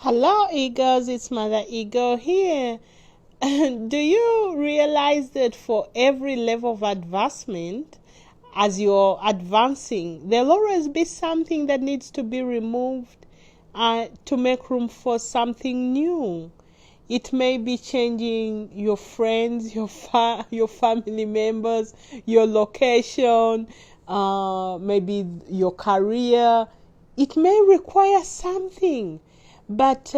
Hello, Eagles. It's Mother Eagle here. Do you realize that for every level of advancement, as you're advancing, there'll always be something that needs to be removed to make room for something new? It may be changing your friends, your family members, your location, maybe your career. It may require something, but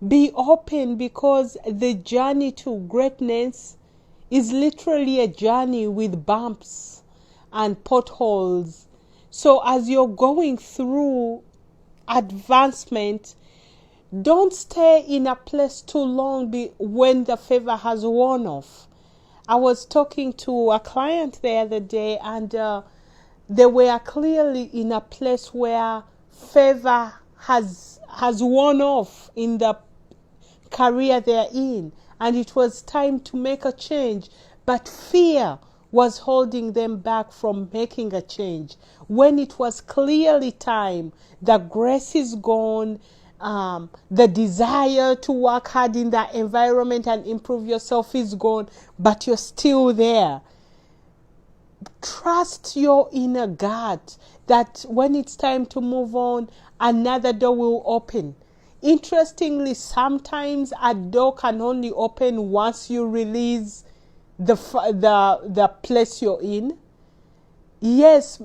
be open, because the journey to greatness is literally a journey with bumps and potholes. So as you're going through advancement, don't stay in a place too long when the favor has worn off. I was talking to a client the other day, and they were clearly in a place where favor has worn off in the career they're in, and it was time to make a change, but fear was holding them back from making a change. When it was clearly time, the grace is gone, the desire to work hard in that environment and improve yourself is gone, but you're still there. Trust your inner gut that when it's time to move on, another door will open. Interestingly, sometimes a door can only open once you release the place you're in. Yes,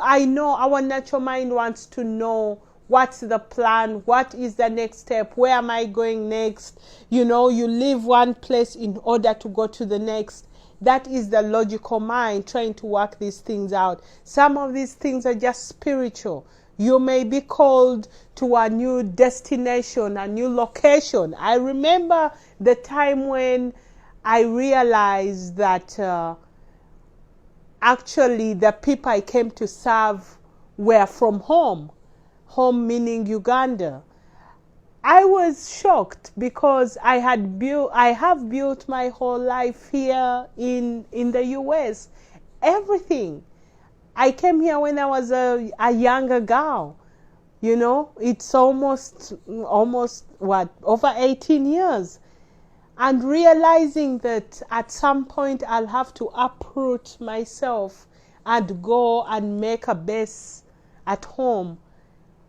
I know our natural mind wants to know what's the plan, what is the next step, where am I going next? You leave one place in order to go to the next. That is the logical mind trying to work these things out. Some of these things are just spiritual. You may be called to a new destination, a new location. I remember the time when I realized that actually the people I came to serve were from home meaning Uganda. I was shocked because I have built my whole life here in the US. Everything. I came here when I was a younger girl. It's almost over 18 years. And realizing that at some point I'll have to uproot myself and go and make a base at home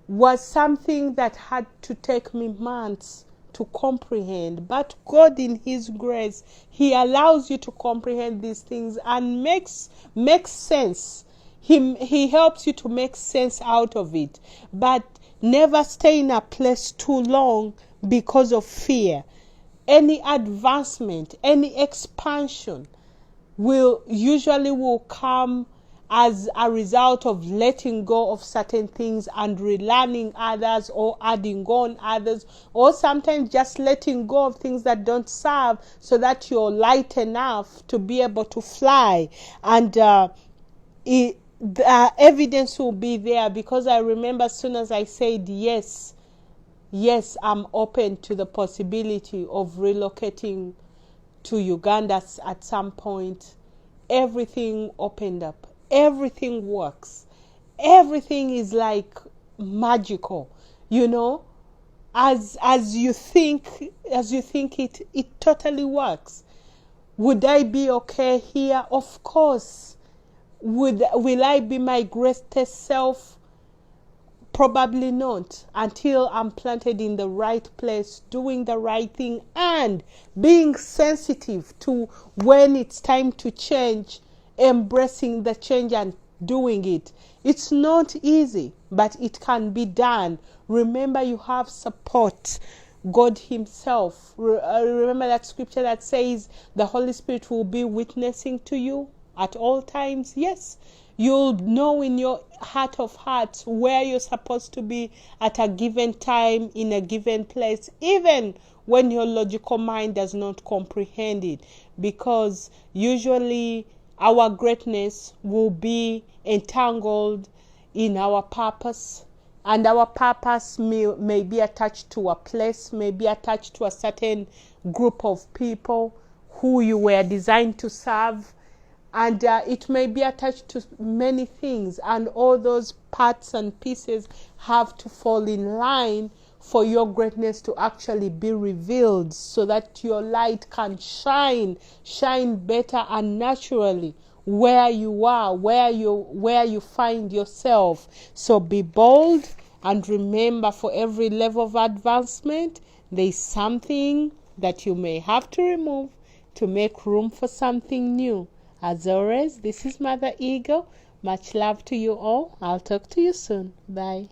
was something that had to take me months to comprehend. But God, in His grace, He allows you to comprehend these things and makes sense. He helps you to make sense out of it. But never stay in a place too long because of fear. Any advancement, any expansion will come as a result of letting go of certain things and relearning others, or adding on others, or sometimes just letting go of things that don't serve, so that you're light enough to be able to fly. And the evidence will be there, because I remember as soon as I said yes, I'm open to the possibility of relocating to Uganda at some point, everything opened up. Everything works. Everything is like magical, as you think it totally works. Would I be okay here? Of course. Will I be my greatest self? Probably not, until I'm planted in the right place, doing the right thing, and being sensitive to when it's time to change, embracing the change and doing it. It's not easy, but it can be done. Remember, you have support. God Himself. Remember that scripture that says the Holy Spirit will be witnessing to you at all times. Yes. You'll know in your heart of hearts where you're supposed to be at a given time, in a given place, even when your logical mind does not comprehend it. Because usually our greatness will be entangled in our purpose. And our purpose may be attached to a place, may be attached to a certain group of people who you were designed to serve. And it may be attached to many things, and all those parts and pieces have to fall in line for your greatness to actually be revealed, so that your light can shine better and naturally where you are, where you find yourself. So be bold, and remember, for every level of advancement, there is something that you may have to remove to make room for something new. As always, this is Mother Eagle. Much love to you all. I'll talk to you soon. Bye.